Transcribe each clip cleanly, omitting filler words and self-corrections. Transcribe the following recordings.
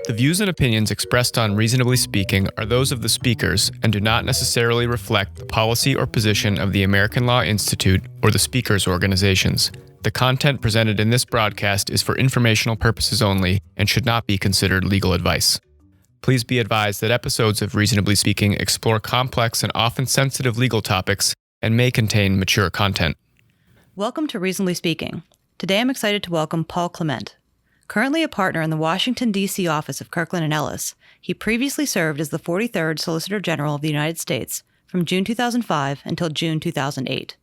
The views and opinions expressed on Reasonably Speaking are those of the speakers and do not necessarily reflect the policy or position of the American Law Institute or the speakers' organizations. The content presented in this broadcast is for informational purposes only and should not be considered legal advice. Please be advised that episodes of Reasonably Speaking explore complex and often sensitive legal topics and may contain mature content. Welcome to Reasonably Speaking. Today I'm excited to welcome Paul Clement. Currently a partner in the Washington, D.C. office of Kirkland Ellis, he previously served as the 43rd Solicitor General of the United States from June 2005 until June 2008.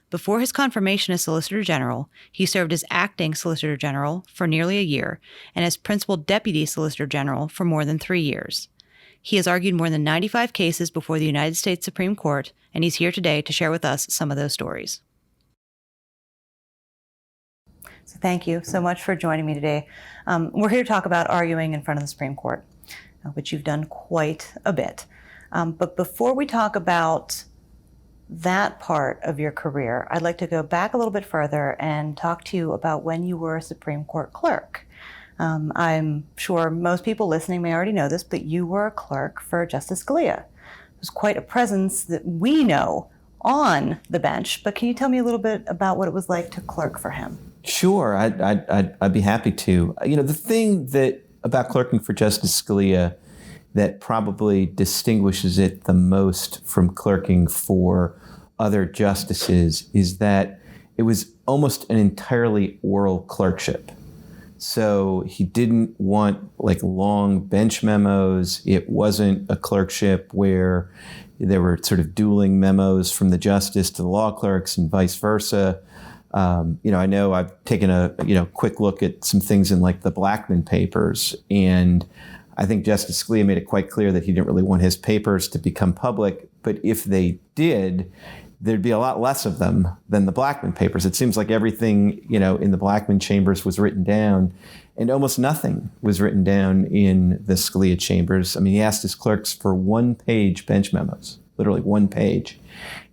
Before his confirmation as Solicitor General, he served as Acting Solicitor General for nearly a year and as Principal Deputy Solicitor General for more than 3 years. He has argued more than 95 cases before the United States Supreme Court, and he's here today to share with us some of those stories. So thank you so much for joining me today. We're here to talk about arguing in front of the Supreme Court, which you've done quite a bit. But before we talk about that part of your career, I'd like to go back a little bit further and talk to you about when you were a Supreme Court clerk. I'm sure most people listening may already know this, but you were a clerk for Justice Scalia. It was quite a presence that we know on the bench, but can you tell me a little bit about what it was like to clerk for him? Sure, I'd be happy to. You know, the thing that about clerking for Justice Scalia that probably distinguishes it the most from clerking for other justices is that it was almost an entirely oral clerkship. So he didn't want like long bench memos. It wasn't a clerkship where there were sort of dueling memos from the justice to the law clerks and vice versa. I know I've taken a quick look at some things in like the Blackmun papers, and I think Justice Scalia made it quite clear that he didn't really want his papers to become public. But if they did, there'd be a lot less of them than the Blackmun papers. It seems like everything in the Blackmun chambers was written down, and almost nothing was written down in the Scalia chambers. I mean, he asked his clerks for one-page bench memos, literally one page,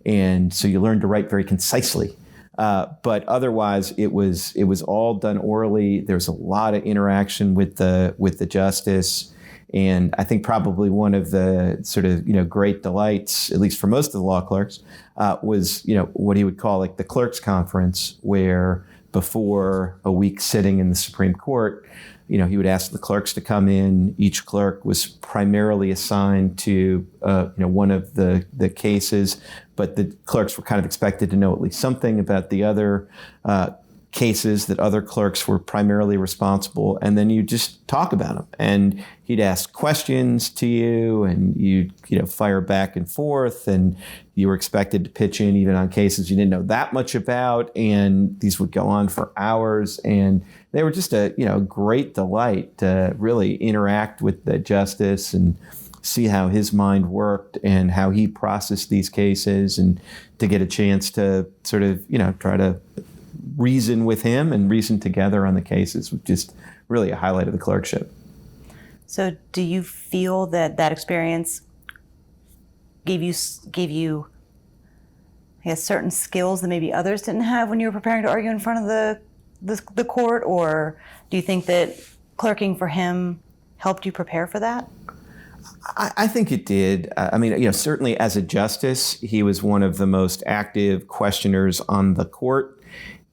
and so you learned to write very concisely. But otherwise, it was all done orally. There's a lot of interaction with the justice, and I think probably one of the sort of great delights, at least for most of the law clerks, was what he would call like the clerks' conference, where before a week sitting in the Supreme Court, he would ask the clerks to come in. Each clerk was primarily assigned to one of the cases, but the clerks were kind of expected to know at least something about the other cases that other clerks were primarily responsible, and then you just talk about them. And he'd ask questions to you, and you'd fire back and forth, and you were expected to pitch in even on cases you didn't know that much about, and these would go on for hours, and they were just a great delight to really interact with the justice and see how his mind worked and how he processed these cases, and to get a chance to sort of try to reason with him and reason together on the cases was just really a highlight of the clerkship. So do you feel that experience gave you I guess certain skills that maybe others didn't have when you were preparing to argue in front of the court, or do you think that clerking for him helped you prepare for that? I think it did. I mean, certainly as a justice, he was one of the most active questioners on the court.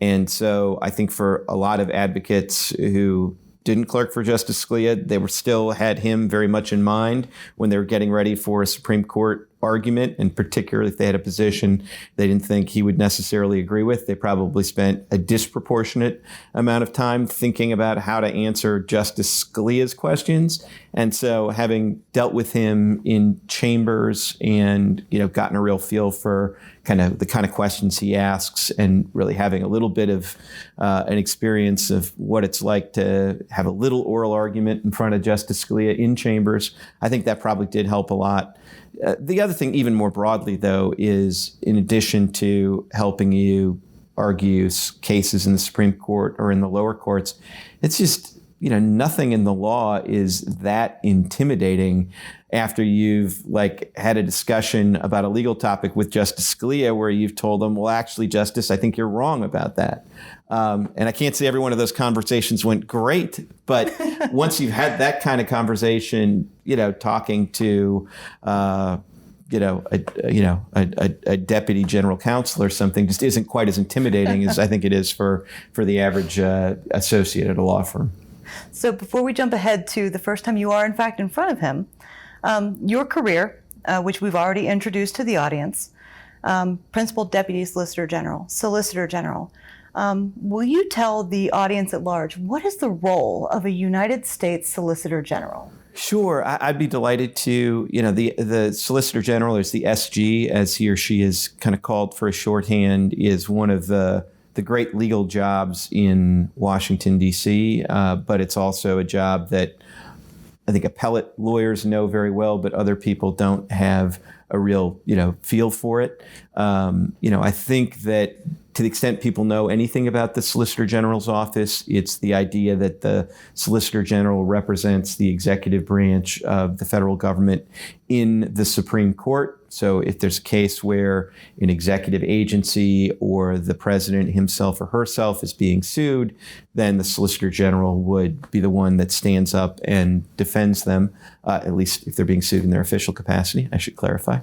And so I think for a lot of advocates who didn't clerk for Justice Scalia, they still had him very much in mind when they were getting ready for a Supreme Court argument, and particularly if they had a position they didn't think he would necessarily agree with. They probably spent a disproportionate amount of time thinking about how to answer Justice Scalia's questions. And so having dealt with him in chambers and, gotten a real feel for the kind of questions he asks, and really having a little bit of an experience of what it's like to have a little oral argument in front of Justice Scalia in chambers, I think that probably did help a lot. The other thing, even more broadly, though, is in addition to helping you argue cases in the Supreme Court or in the lower courts, it's just, nothing in the law is that intimidating after you've had a discussion about a legal topic with Justice Scalia where you've told them, well, actually, Justice, I think you're wrong about that. And I can't say every one of those conversations went great, but once you've had that kind of conversation, talking to, a deputy general counsel or something just isn't quite as intimidating as I think it is for the average associate at a law firm. So before we jump ahead to the first time you are, in fact, in front of him, your career, which we've already introduced to the audience, Principal Deputy Solicitor General, Solicitor General. Will you tell the audience at large, what is the role of a United States Solicitor General? Sure, I'd be delighted to. The Solicitor General, or the SG, as he or she is kind of called for a shorthand, is one of the great legal jobs in Washington, D.C., but it's also a job that I think appellate lawyers know very well, but other people don't have a real, feel for it. I think that to the extent people know anything about the Solicitor General's office, it's the idea that the Solicitor General represents the executive branch of the federal government in the Supreme Court. So if there's a case where an executive agency or the president himself or herself is being sued, then the Solicitor General would be the one that stands up and defends them, at least if they're being sued in their official capacity, I should clarify.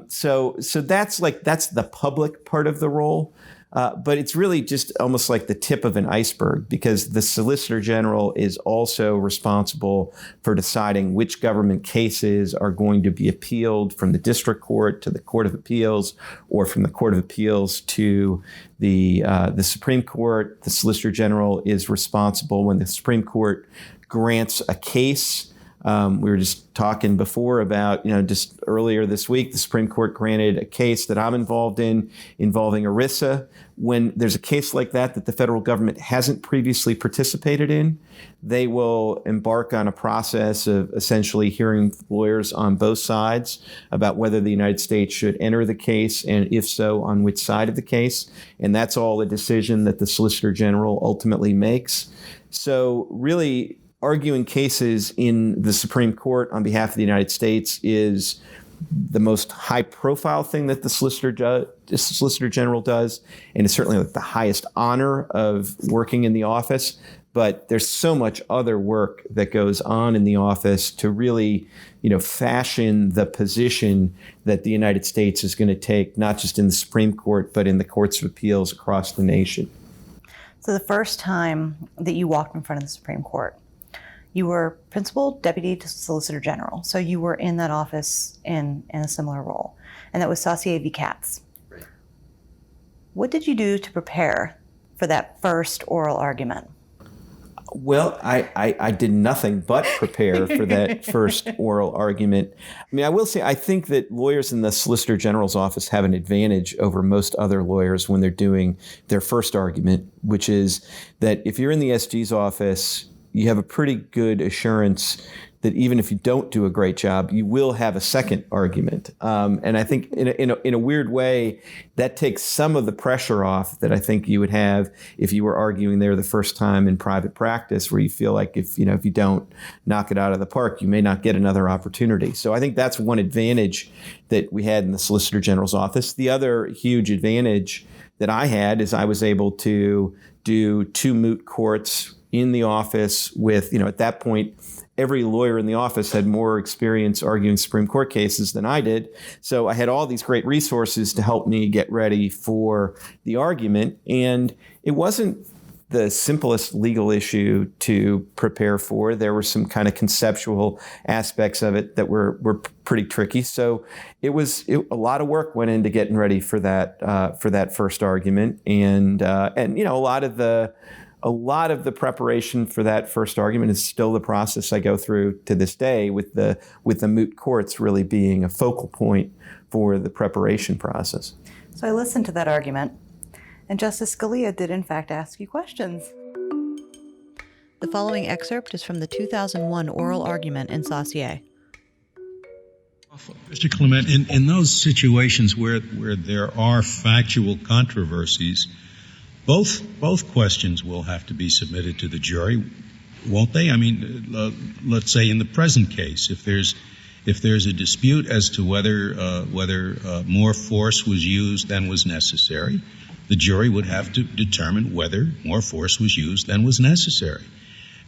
So that's the public part of the role. But it's really just almost like the tip of an iceberg, because the Solicitor General is also responsible for deciding which government cases are going to be appealed from the district court to the Court of Appeals, or from the Court of Appeals to the Supreme Court. The Solicitor General is responsible when the Supreme Court grants a case. We were just talking before about, just earlier this week, the Supreme Court granted a case that I'm involved in involving ERISA. When there's a case like that the federal government hasn't previously participated in, they will embark on a process of essentially hearing lawyers on both sides about whether the United States should enter the case, and if so, on which side of the case. And that's all a decision that the Solicitor General ultimately makes. So really, arguing cases in the Supreme Court on behalf of the United States is the most high-profile thing that the Solicitor General does, and it's certainly the highest honor of working in the office. But there's so much other work that goes on in the office to really, fashion the position that the United States is going to take, not just in the Supreme Court, but in the courts of appeals across the nation. So the first time that you walked in front of the Supreme Court, you were Principal Deputy Solicitor General, so you were in that office in a similar role, and that was Saucier v. Katz. Right. What did you do to prepare for that first oral argument? Well, I did nothing but prepare for that first oral argument. I will say, I think that lawyers in the Solicitor General's office have an advantage over most other lawyers when they're doing their first argument, which is that if you're in the SG's office, you have a pretty good assurance that even if you don't do a great job, you will have a second argument. And I think in a weird way, that takes some of the pressure off that I think you would have if you were arguing there the first time in private practice, where you feel like if you don't knock it out of the park, you may not get another opportunity. So I think that's one advantage that we had in the Solicitor General's office. The other huge advantage that I had is I was able to do 2 moot courts in the office with, at that point, every lawyer in the office had more experience arguing Supreme Court cases than I did. So I had all these great resources to help me get ready for the argument. And it wasn't the simplest legal issue to prepare for. There were some kind of conceptual aspects of it that were pretty tricky. So a lot of work went into getting ready for that first argument. And a lot of the preparation for that first argument is still the process I go through to this day, with the moot courts really being a focal point for the preparation process. So I listened to that argument, and Justice Scalia did in fact ask you questions. The following excerpt is from the 2001 oral argument in Saucier. Mr. Clement, in those situations where there are factual controversies, Both questions will have to be submitted to the jury, won't they? I mean, let's say in the present case, if there's a dispute as to whether more force was used than was necessary, the jury would have to determine whether more force was used than was necessary.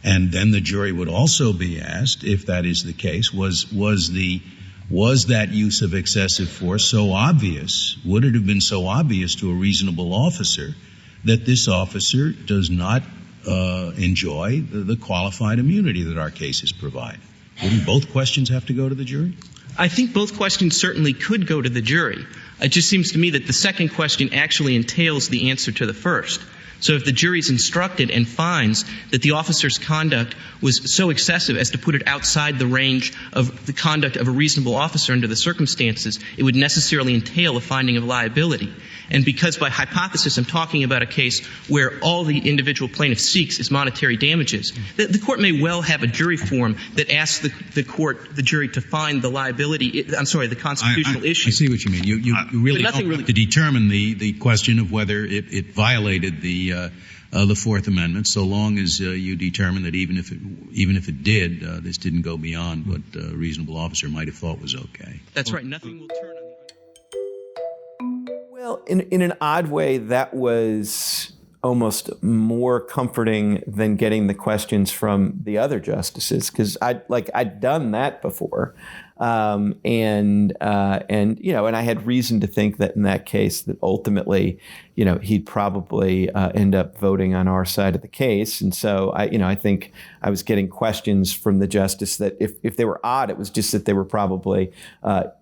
And then the jury would also be asked, if that is the case, was that use of excessive force so obvious? Would it have been so obvious to a reasonable officer that this officer does not enjoy the qualified immunity that our cases provide? Wouldn't both questions have to go to the jury? I think both questions certainly could go to the jury. It just seems to me that the second question actually entails the answer to the first. So if the jury is instructed and finds that the officer's conduct was so excessive as to put it outside the range of the conduct of a reasonable officer under the circumstances, it would necessarily entail a finding of liability. And because by hypothesis I'm talking about a case where all the individual plaintiff seeks is monetary damages, the court may well have a jury form that asks the jury to find the liability, the constitutional issue. I see what you mean. You really don't have to determine the question of whether it violated the Fourth Amendment, so long as you determine that even if it did, this didn't go beyond what a reasonable officer might have thought was okay. That's right. Nothing will turn on the... Well, in an odd way, that was almost more comforting than getting the questions from the other justices, because I'd done that before. And I had reason to think that in that case that ultimately, he'd probably end up voting on our side of the case. And so I think I was getting questions from the justice that if they were odd, it was just that they were probably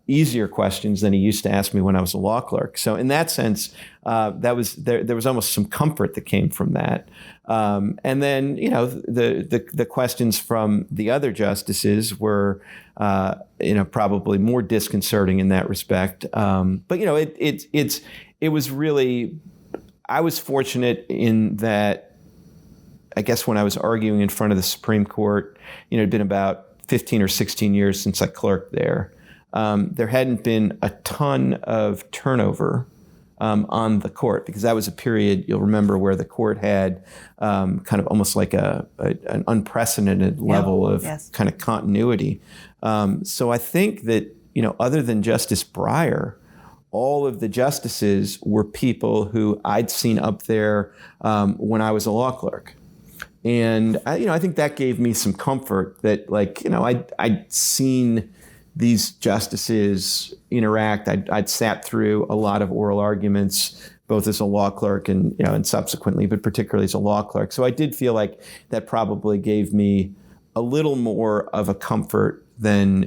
easier questions than he used to ask me when I was a law clerk. So in that sense, there was almost some comfort that came from that. And then, the questions from the other justices were, probably more disconcerting in that respect. But it was really, I was fortunate in that, I guess when I was arguing in front of the Supreme Court, it had been about 15 or 16 years since I clerked there. There hadn't been a ton of turnover on the court, because that was a period, you'll remember, where the court had kind of almost like an unprecedented level of kind of continuity. So I think that, other than Justice Breyer, all of the justices were people who I'd seen up there when I was a law clerk. And I think that gave me some comfort that, I'd seen these justices interact. I'd sat through a lot of oral arguments, both as a law clerk and subsequently, but particularly as a law clerk. So I did feel like that probably gave me a little more of a comfort than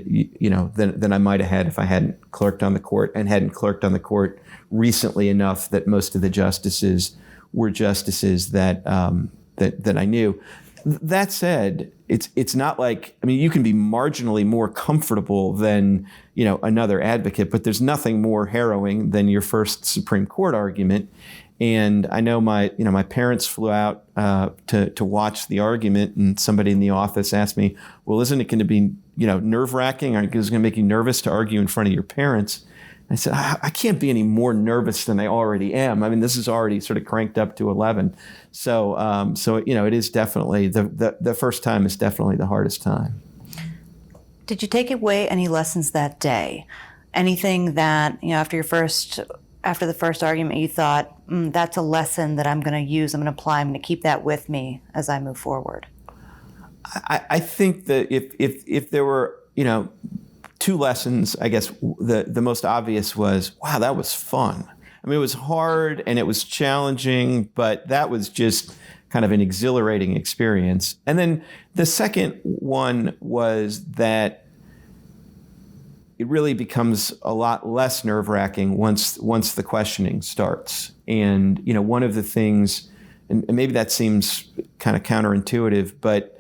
I might have had if I hadn't clerked on the court, and hadn't clerked on the court recently enough that most of the justices were justices that I knew. That said, it's not like, you can be marginally more comfortable than, another advocate, but there's nothing more harrowing than your first Supreme Court argument. And I know my parents flew out to watch the argument, and somebody in the office asked me, well, isn't it going to be, nerve-wracking? Or is it going to make you nervous to argue in front of your parents? I said, I can't be any more nervous than I already am. This is already sort of cranked up to 11. So it is definitely, the first time is definitely the hardest time. Did you take away any lessons that day? Anything that, after the first argument, you thought, that's a lesson that I'm going to use, I'm going to apply, I'm going to keep that with me as I move forward? I think that if there were, two lessons, I guess the most obvious was, wow, that was fun. It was hard and it was challenging, but that was just kind of an exhilarating experience. And then the second one was that it really becomes a lot less nerve-wracking once the questioning starts. And, one of the things, and maybe that seems kind of counterintuitive, but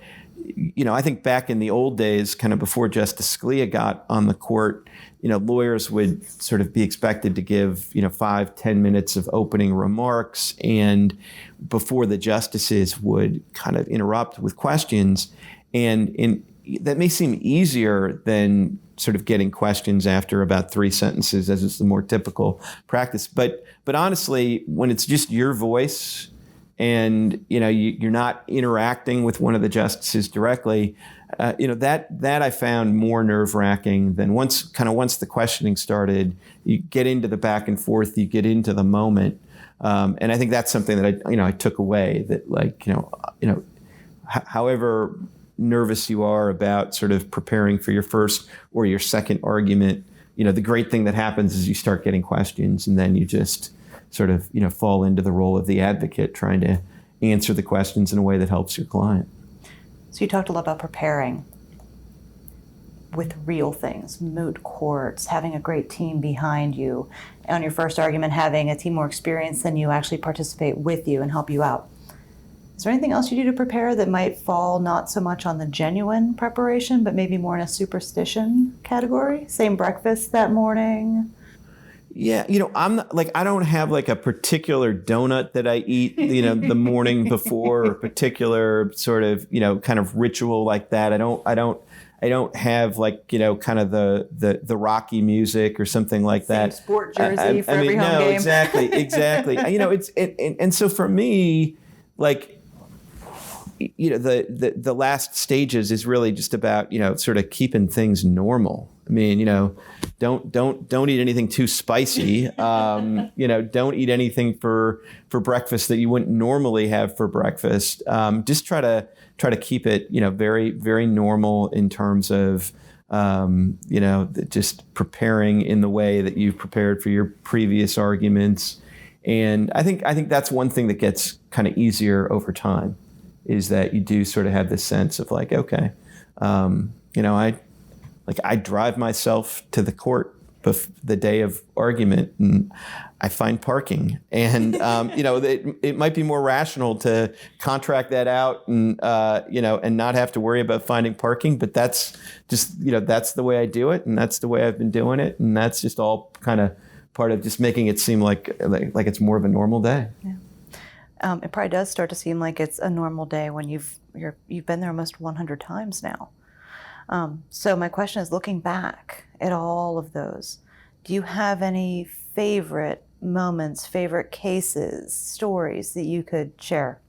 I think back in the old days, kind of before Justice Scalia got on the court, lawyers would sort of be expected to give, 5-10 minutes of opening remarks, and before the justices would kind of interrupt with questions. And that may seem easier than sort of getting questions after about 3 sentences, as is the more typical practice. But honestly, when it's just your voice, and you're not interacting with one of the justices directly, that I found more nerve-wracking than once the questioning started. You get into the back and forth, you get into the moment, and I think that's something that I took away. That however nervous you are about sort of preparing for your first or your second argument, the great thing that happens is you start getting questions, and then you just sort of fall into the role of the advocate, trying to answer the questions in a way that helps your client. So you talked a lot about preparing with real things, moot courts, having a great team behind you. On your first argument, having a team more experienced than you actually participate with you and help you out. Is there anything else you do to prepare that might fall not so much on the genuine preparation, but maybe more in a superstition category? Same breakfast that morning? Yeah, I'm not, I don't have a particular donut that I eat, the morning before, or a particular sort of, kind of ritual like that. I don't have kind of the Rocky music or something like that. Same sport jersey for every home game. Exactly. And so for me, the last stages is really just about, sort of keeping things normal. I mean, don't eat anything too spicy. Don't eat anything for breakfast that you wouldn't normally have for breakfast. Just try to keep it, very, very normal in terms of, just preparing in the way that you've prepared for your previous arguments. And I think that's one thing that gets kind of easier over time, is that you do sort of have this sense of okay, I drive myself to the court the day of argument, and I find parking. And it might be more rational to contract that out and and not have to worry about finding parking. But that's just that's the way I do it, and that's the way I've been doing it, and that's just all kind of part of just making it seem like it's more of a normal day. Yeah. It probably does start to seem like it's a normal day when you've been there almost 100 times now. So my question is, looking back at all of those, do you have any favorite moments, favorite cases, stories that you could share?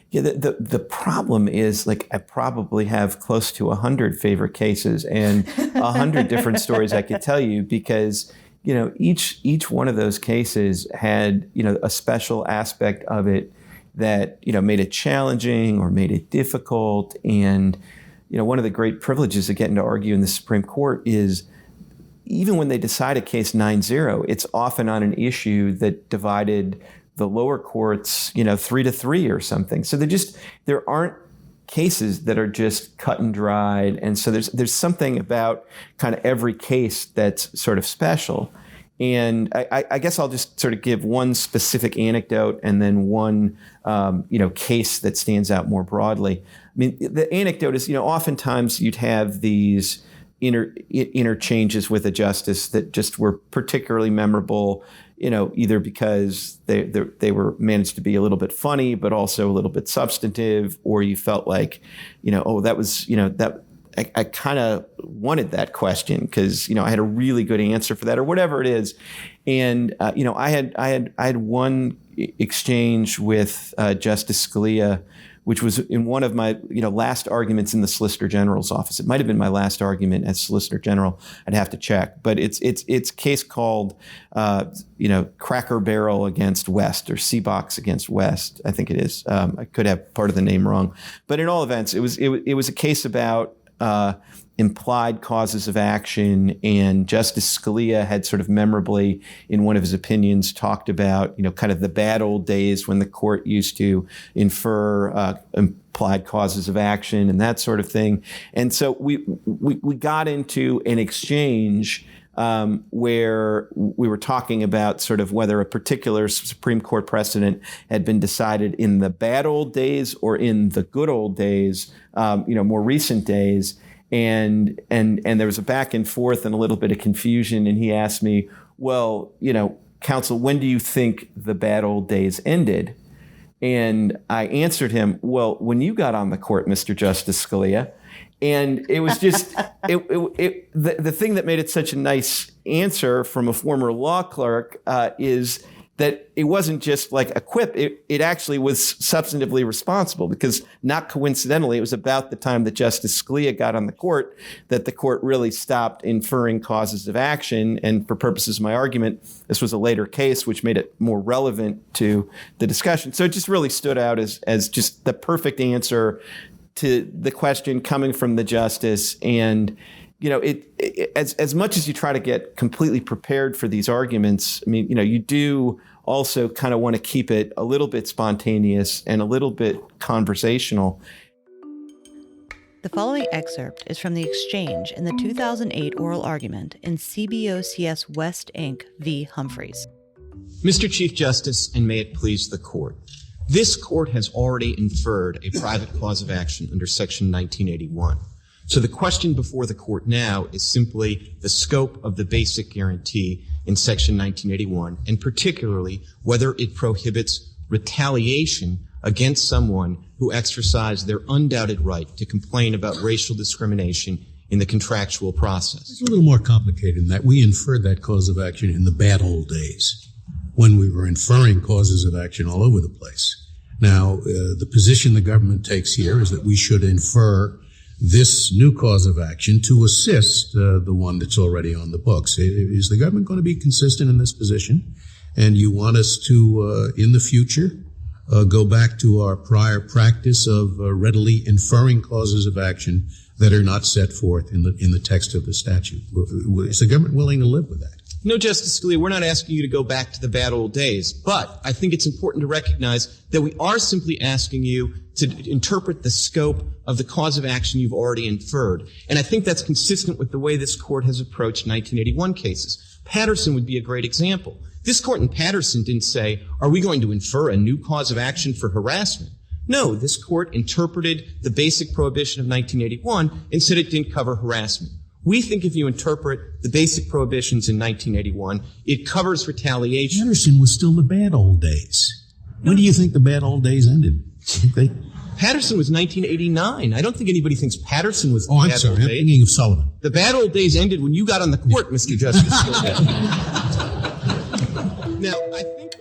Yeah, the problem is I probably have close to 100 favorite cases and 100 different stories I could tell you, because each one of those cases had a special aspect of it that made it challenging or made it difficult. And one of the great privileges of getting to argue in the Supreme Court is, even when they decide a case 9-0, it's often on an issue that divided the lower courts 3-3 or something. So there aren't cases that are just cut and dried. And so there's something about kind of every case that's sort of special. And I guess I'll just sort of give one specific anecdote and then one case that stands out more broadly. I mean, the anecdote is, oftentimes you'd have these interchanges with a justice that just were particularly memorable, either because they were managed to be a little bit funny, but also a little bit substantive, or you felt like, that was, that I kind of wanted that question because, I had a really good answer for that, or whatever it is. And, I had one exchange with Justice Scalia, which was in one of my, last arguments in the Solicitor General's office. It might have been my last argument as Solicitor General. I'd have to check, but it's a case called, Cracker Barrel against West, or Seabox against West, I think it is. I could have part of the name wrong, but in all events, it was a case about implied causes of action, and Justice Scalia had sort of memorably, in one of his opinions, talked about, kind of the bad old days when the court used to infer implied causes of action and that sort of thing. And so we got into an exchange where we were talking about sort of whether a particular Supreme Court precedent had been decided in the bad old days or in the good old days, more recent days. And there was a back and forth and a little bit of confusion. And he asked me, well, counsel, when do you think the bad old days ended? And I answered him, well, when you got on the court, Mr. Justice Scalia. And it was just the thing that made it such a nice answer from a former law clerk is that it wasn't just like a quip. It actually was substantively responsible, because not coincidentally, it was about the time that Justice Scalia got on the court that the court really stopped inferring causes of action. And for purposes of my argument, this was a later case, which made it more relevant to the discussion. So it just really stood out as just the perfect answer to the question coming from the justice. And as much as you try to get completely prepared for these arguments, I mean, you do also kind of want to keep it a little bit spontaneous and a little bit conversational. The following excerpt is from the exchange in the 2008 oral argument in CBOCS West, Inc. v. Humphreys. Mr. Chief Justice, and may it please the court, this court has already inferred a private cause of action under Section 1981. So the question before the court now is simply the scope of the basic guarantee in Section 1981, and particularly whether it prohibits retaliation against someone who exercised their undoubted right to complain about racial discrimination in the contractual process. It's a little more complicated than that. We inferred that cause of action in the bad old days, when we were inferring causes of action all over the place. Now, the position the government takes here is that we should infer this new cause of action to assist the one that's already on the books. Is the government going to be consistent in this position? And you want us to, in the future, go back to our prior practice of readily inferring causes of action that are not set forth in the text of the statute? Is the government willing to live with that? No, Justice Scalia, we're not asking you to go back to the bad old days, but I think it's important to recognize that we are simply asking you to interpret the scope of the cause of action you've already inferred. And I think that's consistent with the way this court has approached 1981 cases. Patterson would be a great example. This court in Patterson didn't say, are we going to infer a new cause of action for harassment? No, this court interpreted the basic prohibition of 1981 and said it didn't cover harassment. We think if you interpret the basic prohibitions in 1981, it covers retaliation. Patterson was still the bad old days. When do you think the bad old days ended? Patterson was 1989. I don't think anybody thinks Patterson was the bad old days. I'm thinking of Sullivan. The bad old days ended when you got on the court, Mr. Justice. Now, I think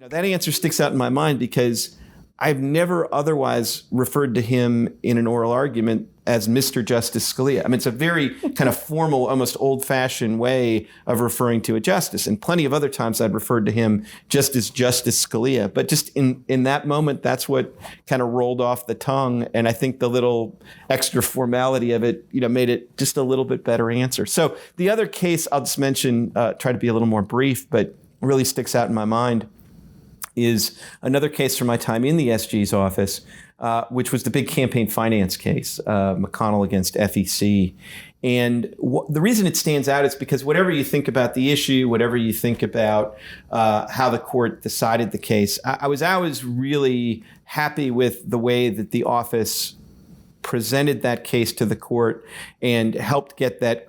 that answer sticks out in my mind because I've never otherwise referred to him in an oral argument as Mr. Justice Scalia. I mean, it's a very kind of formal, almost old-fashioned way of referring to a justice. And plenty of other times I'd referred to him just as Justice Scalia. But just in that moment, that's what kind of rolled off the tongue. And I think the little extra formality of it, made it just a little bit better answer. So the other case I'll just mention, try to be a little more brief, but really sticks out in my mind, is another case from my time in the SG's office, which was the big campaign finance case, McConnell against FEC. And the reason it stands out is because whatever you think about the issue, whatever you think about how the court decided the case, I was really happy with the way that the office presented that case to the court and helped get that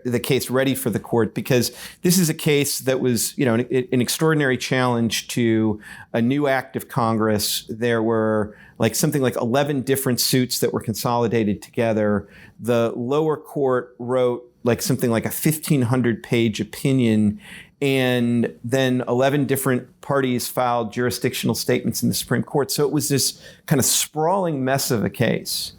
the case ready for the court, because this is a case that was, an extraordinary challenge to a new act of Congress. There were something like 11 different suits that were consolidated together. The lower court wrote something like a 1,500-page opinion, and then 11 different parties filed jurisdictional statements in the Supreme Court. So it was this kind of sprawling mess of a case.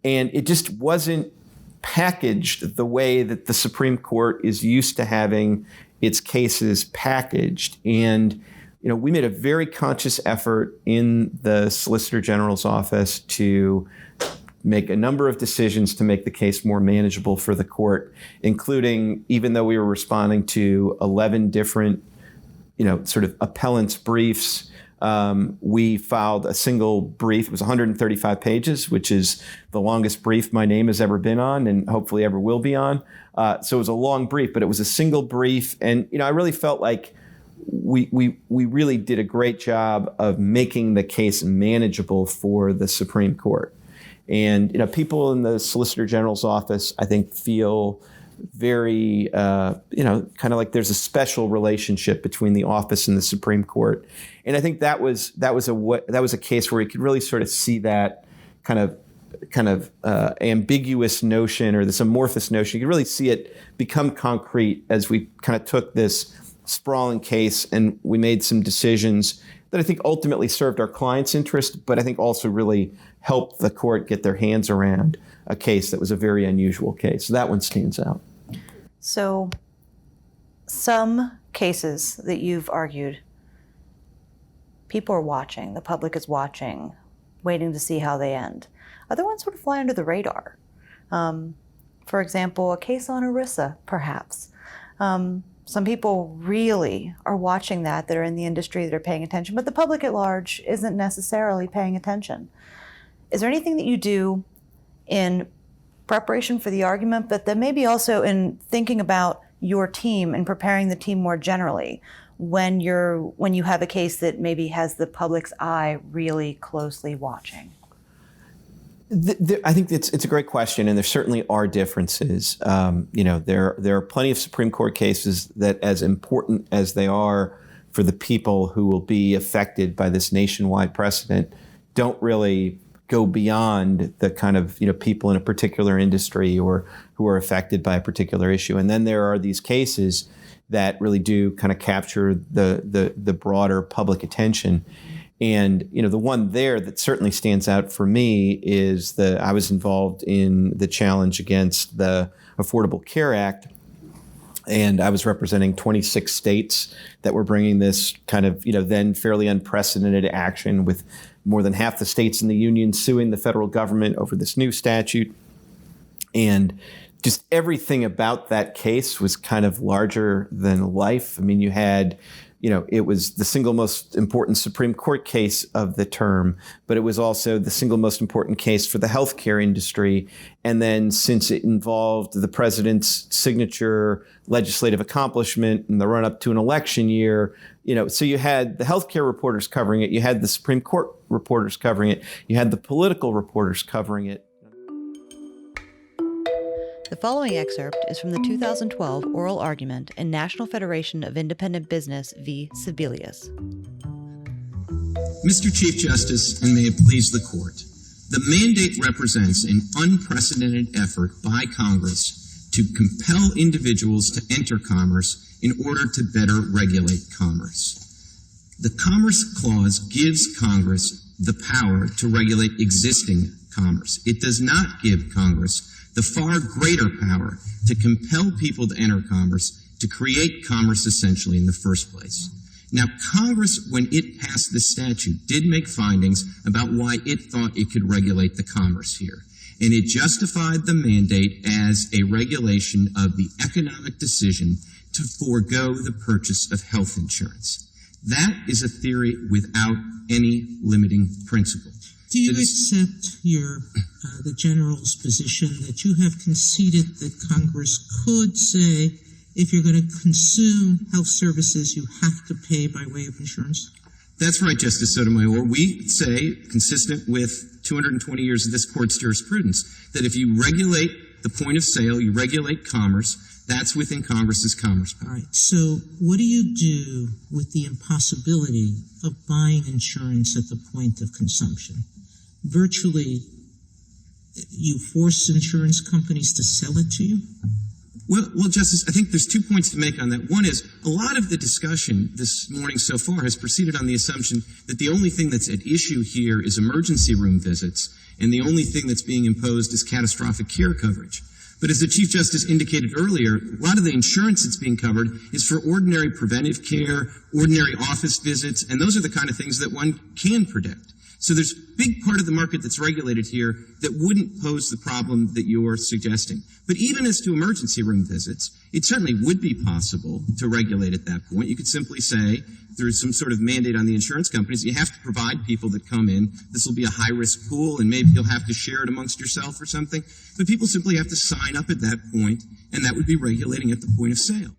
And it just wasn't packaged the way that the Supreme Court is used to having its cases packaged. And, we made a very conscious effort in the Solicitor General's office to make a number of decisions to make the case more manageable for the court, including, even though we were responding to 11 different, sort of appellants' briefs, we filed a single brief. It was 135 pages, which is the longest brief my name has ever been on and hopefully ever will be on. So it was a long brief, but it was a single brief. And, I really felt like we really did a great job of making the case manageable for the Supreme Court. And, people in the Solicitor General's office, I think, feel very, kind of like there's a special relationship between the office and the Supreme Court. And I think that was a case where you could really sort of see that kind of kind of ambiguous notion or this amorphous notion. You can really see it become concrete as we kind of took this sprawling case and we made some decisions that I think ultimately served our client's interest, but I think also really helped the court get their hands around a case that was a very unusual case. So that one stands out. So some cases that you've argued, people are watching, the public is watching, waiting to see how they end. Other ones sort of fly under the radar. For example, a case on ERISA, perhaps. Some people really are watching that are in the industry, that are paying attention, but the public at large isn't necessarily paying attention. Is there anything that you do in preparation for the argument, but then maybe also in thinking about your team and preparing the team more generally when you have a case that maybe has the public's eye really closely watching? I think it's a great question, and there certainly are differences. There are plenty of Supreme Court cases that, as important as they are for the people who will be affected by this nationwide precedent, don't really go beyond the kind of people in a particular industry or who are affected by a particular issue. And then there are these cases that really do kind of capture the broader public attention. And the one there that certainly stands out for me is I was involved in the challenge against the Affordable Care Act, and I was representing 26 states that were bringing this kind of then fairly unprecedented action, with more than half the states in the union suing the federal government over this new statute. And just everything about that case was kind of larger than life. I mean, you had it was the single most important Supreme Court case of the term, but it was also the single most important case for the healthcare industry. And then since it involved the president's signature legislative accomplishment in the run-up to an election year, so you had the healthcare reporters covering it, you had the Supreme Court reporters covering it, you had the political reporters covering it. The following excerpt is from the 2012 oral argument in National Federation of Independent Business v. Sebelius. Mr. Chief Justice, and may it please the Court, the mandate represents an unprecedented effort by Congress to compel individuals to enter commerce in order to better regulate commerce. The Commerce Clause gives Congress the power to regulate existing commerce. It does not give Congress the far greater power to compel people to enter commerce, to create commerce essentially in the first place. Now, Congress, when it passed this statute, did make findings about why it thought it could regulate the commerce here. And it justified the mandate as a regulation of the economic decision to forego the purchase of health insurance. That is a theory without any limiting principle. Do you accept the General's position that you have conceded that Congress could say, if you're going to consume health services, you have to pay by way of insurance? That's right, Justice Sotomayor. We say, consistent with 220 years of this Court's jurisprudence, that if you regulate the point of sale, you regulate commerce, that's within Congress's commerce power. All right. So what do you do with the impossibility of buying insurance at the point of consumption? Virtually, you force insurance companies to sell it to you? Well, Justice, I think there's 2 points to make on that. One is, a lot of the discussion this morning so far has proceeded on the assumption that the only thing that's at issue here is emergency room visits, and the only thing that's being imposed is catastrophic care coverage. But as the Chief Justice indicated earlier, a lot of the insurance that's being covered is for ordinary preventive care, ordinary office visits, and those are the kind of things that one can predict. So there's a big part of the market that's regulated here that wouldn't pose the problem that you're suggesting. But even as to emergency room visits, it certainly would be possible to regulate at that point. You could simply say, through some sort of mandate on the insurance companies, you have to provide people that come in. This will be a high-risk pool, and maybe you'll have to share it amongst yourself or something. But people simply have to sign up at that point, and that would be regulating at the point of sale.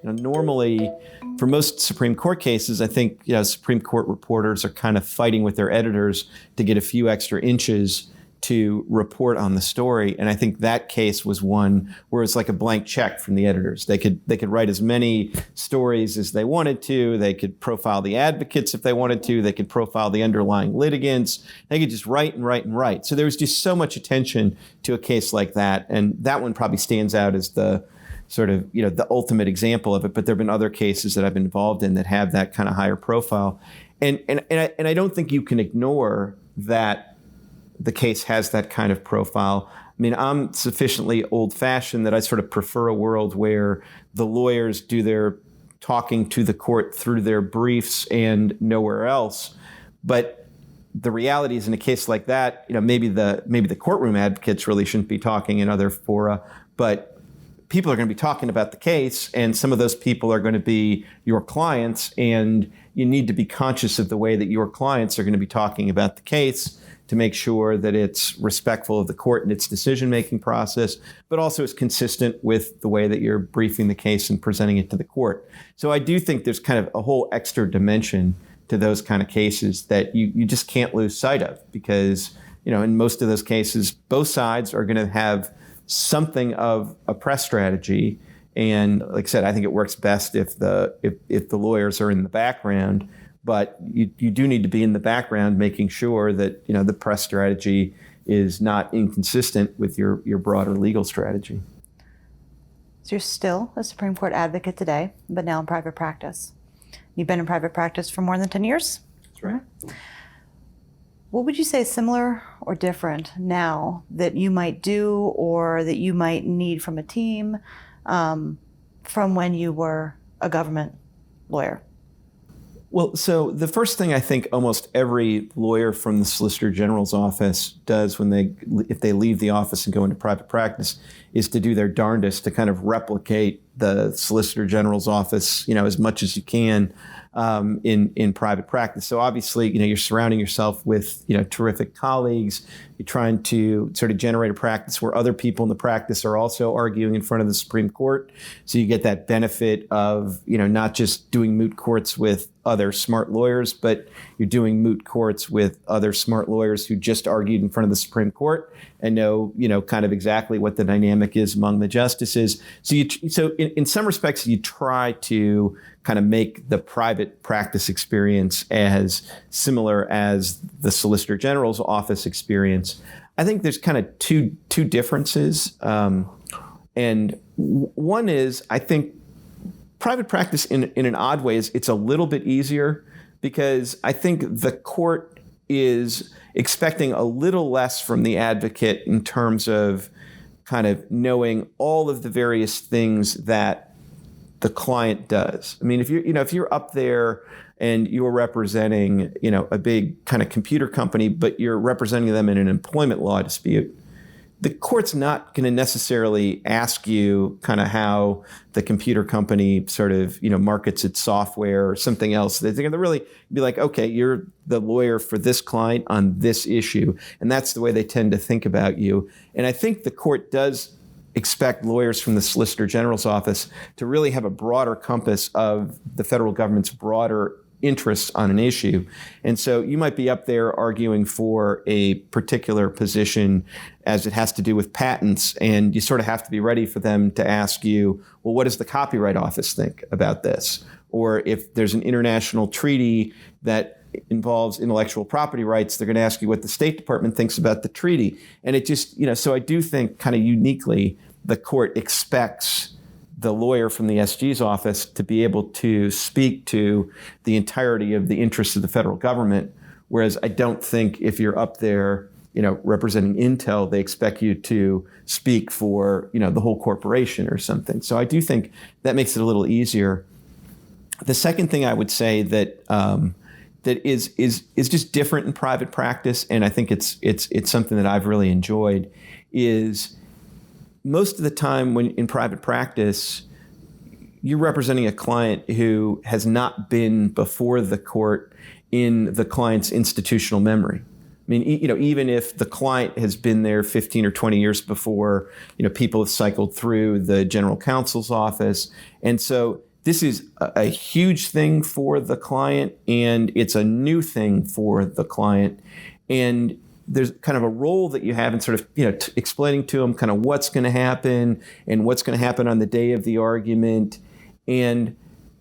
Normally, for most Supreme Court cases, I think Supreme Court reporters are kind of fighting with their editors to get a few extra inches to report on the story. And I think that case was one where it's like a blank check from the editors. They could write as many stories as they wanted to. They could profile the advocates if they wanted to. They could profile the underlying litigants. They could just write and write and write. So there was just so much attention to a case like that. And that one probably stands out as the sort of, the ultimate example of it. But there have been other cases that I've been involved in that have that kind of higher profile. And I don't think you can ignore that the case has that kind of profile. I mean, I'm sufficiently old-fashioned that I sort of prefer a world where the lawyers do their talking to the court through their briefs and nowhere else. But the reality is, in a case like that, maybe the courtroom advocates really shouldn't be talking in other fora, but people are going to be talking about the case, and some of those people are going to be your clients, and you need to be conscious of the way that your clients are going to be talking about the case to make sure that it's respectful of the court and its decision-making process, but also is consistent with the way that you're briefing the case and presenting it to the court. So I do think there's kind of a whole extra dimension to those kind of cases that you just can't lose sight of, because, in most of those cases, both sides are going to have something of a press strategy. And like I said, I think it works best if the lawyers are in the background. But you do need to be in the background, making sure that the press strategy is not inconsistent with your broader legal strategy. So you're still a Supreme Court advocate today, but now in private practice. You've been in private practice for more than 10 years? That's right. What would you say is similar or different now that you might do or that you might need from a team from when you were a government lawyer? Well, so the first thing I think almost every lawyer from the Solicitor General's office does if they leave the office and go into private practice is to do their darndest to kind of replicate the Solicitor General's office, as much as you can in private practice. So obviously, you're surrounding yourself with, terrific colleagues. You're trying to sort of generate a practice where other people in the practice are also arguing in front of the Supreme Court. So you get that benefit of, not just doing moot courts with other smart lawyers, but you're doing moot courts with other smart lawyers who just argued in front of the Supreme Court and know, kind of exactly what the dynamic is among the justices. So in some respects, you try to kind of make the private practice experience as similar as the Solicitor General's office experience. I think there's kind of two differences. And one is, I think, private practice in an odd way it's a little bit easier because I think the court is expecting a little less from the advocate in terms of kind of knowing all of the various things that the client does. I mean, if you're up there and you're representing, a big kind of computer company, but you're representing them in an employment law dispute, the court's not going to necessarily ask you kind of how the computer company sort of, markets its software or something else. They're going to really be like, okay, you're the lawyer for this client on this issue. And that's the way they tend to think about you. And I think the court does expect lawyers from the Solicitor General's office to really have a broader compass of the federal government's broader interests on an issue. And so you might be up there arguing for a particular position as it has to do with patents, and you sort of have to be ready for them to ask you, well, what does the Copyright Office think about this? Or if there's an international treaty that involves intellectual property rights, they're going to ask you what the State Department thinks about the treaty. And it just, so I do think kind of uniquely the court expects the lawyer from the SG's office to be able to speak to the entirety of the interests of the federal government, whereas I don't think if you're up there, representing Intel, they expect you to speak for, the whole corporation or something. So I do think that makes it a little easier. The second thing I would say that that is just different in private practice, and I think it's something that I've really enjoyed, is most of the time when in private practice, you're representing a client who has not been before the court in the client's institutional memory. I mean, even if the client has been there 15 or 20 years before, people have cycled through the general counsel's office. And so this is a huge thing for the client, and it's a new thing for the client. And there's kind of a role that you have in sort of, explaining to them kind of what's going to happen and what's going to happen on the day of the argument. And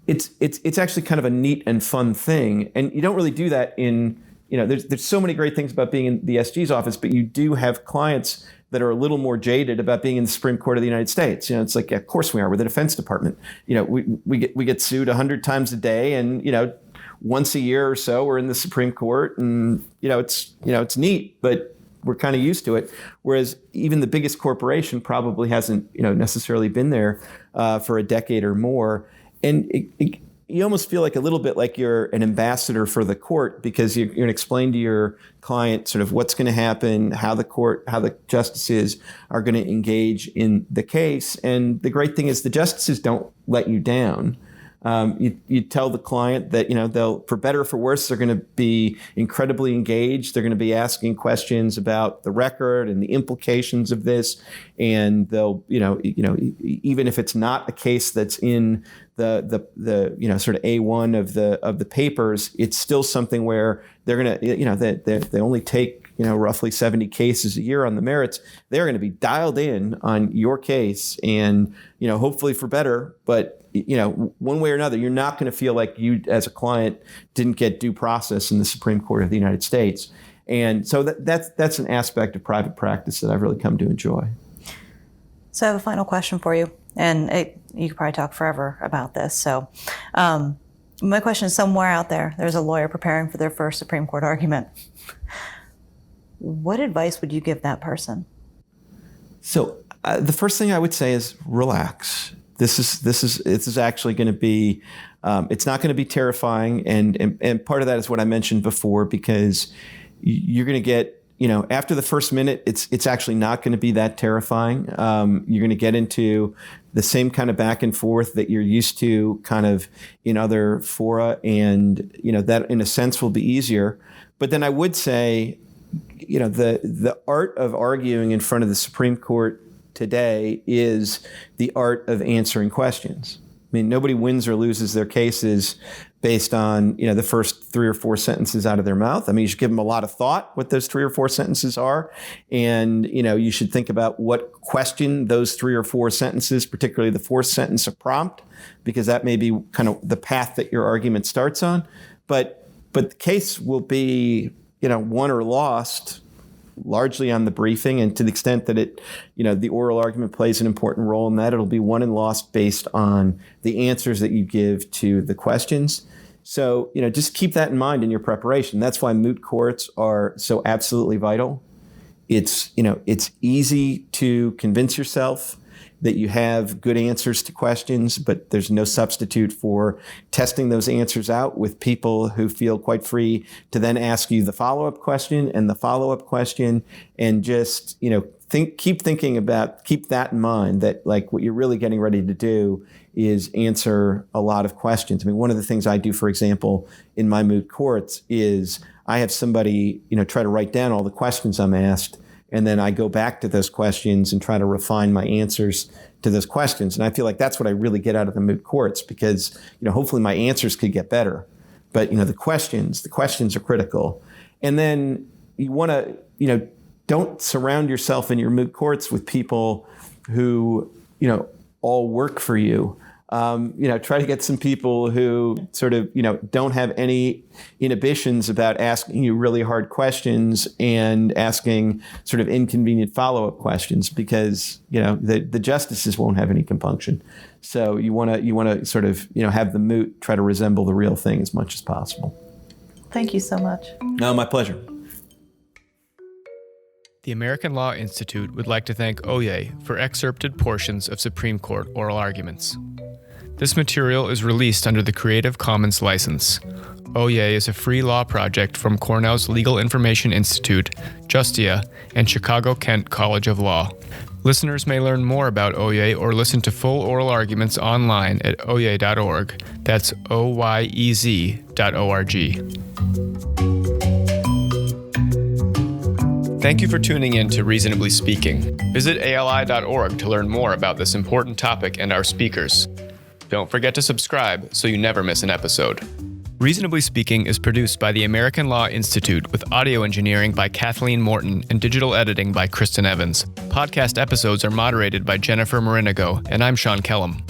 it's actually kind of a neat and fun thing. And you don't really do that in, there's so many great things about being in the SG's office, but you do have clients that are a little more jaded about being in the Supreme Court of the United States. It's like, of course we are. We're the Defense Department. We get sued 100 times a day, and once a year or so we're in the Supreme Court, and it's neat, but we're kind of used to it. Whereas even the biggest corporation probably hasn't necessarily been there for a decade or more, and you almost feel like a little bit like you're an ambassador for the court, because you're going to explain to your client sort of what's going to happen, how the justices are going to engage in the case. And the great thing is the justices don't let you down. You tell the client that, they'll, for better or for worse, they're going to be incredibly engaged. They're going to be asking questions about the record and the implications of this. And they'll, even if it's not a case that's in the sort of A1 of the papers, it's still something where they're going to, they only take, roughly 70 cases a year on the merits. They're going to be dialed in on your case, and, hopefully for better, but one way or another, you're not going to feel like you as a client didn't get due process in the Supreme Court of the United States. And so that's an aspect of private practice that I've really come to enjoy. So I have a final question for you, and you could probably talk forever about this. So my question is, somewhere out there's a lawyer preparing for their first Supreme Court argument. What advice would you give that person? So the first thing I would say is relax. This is actually going to be, it's not going to be terrifying. And part of that is what I mentioned before, because you're going to get, after the first minute, it's actually not going to be that terrifying. You're going to get into the same kind of back and forth that you're used to kind of in other fora. And, that in a sense will be easier. But then I would say, the art of arguing in front of the Supreme Court today is the art of answering questions. I mean, nobody wins or loses their cases based on, the first 3 or 4 sentences out of their mouth. I mean, you should give them a lot of thought what those 3 or 4 sentences are. And, you should think about what question those 3 or 4 sentences, particularly the 4th sentence, are prompt, because that may be kind of the path that your argument starts on. But the case will be, won or lost largely on the briefing, and to the extent that it, the oral argument plays an important role in that, it'll be won and lost based on the answers that you give to the questions. So, just keep that in mind in your preparation. That's why moot courts are so absolutely vital. It's easy to convince yourself that you have good answers to questions, but there's no substitute for testing those answers out with people who feel quite free to then ask you the follow-up question and the follow-up question, and just, keep that in mind, that like what you're really getting ready to do is answer a lot of questions. I mean, one of the things I do, for example, in my moot courts is I have somebody, try to write down all the questions I'm asked, and then I go back to those questions and try to refine my answers to those questions. And I feel like that's what I really get out of the moot courts, because, hopefully my answers could get better. But, the questions are critical. And then you want to, don't surround yourself in your moot courts with people who, all work for you. Try to get some people who sort of, don't have any inhibitions about asking you really hard questions and asking sort of inconvenient follow-up questions, because, the justices won't have any compunction. So you want to sort of, have the moot try to resemble the real thing as much as possible. Thank you so much. No, my pleasure. The American Law Institute would like to thank Oyez for excerpted portions of Supreme Court oral arguments. This material is released under the Creative Commons license. Oyez is a free law project from Cornell's Legal Information Institute, Justia, and Chicago-Kent College of Law. Listeners may learn more about Oyez or listen to full oral arguments online at oyez.org. That's oyez.org. Thank you for tuning in to Reasonably Speaking. Visit ali.org to learn more about this important topic and our speakers. Don't forget to subscribe so you never miss an episode. Reasonably Speaking is produced by the American Law Institute with audio engineering by Kathleen Morton and digital editing by Kristen Evans. Podcast episodes are moderated by Jennifer Marinigo, and I'm Sean Kellum.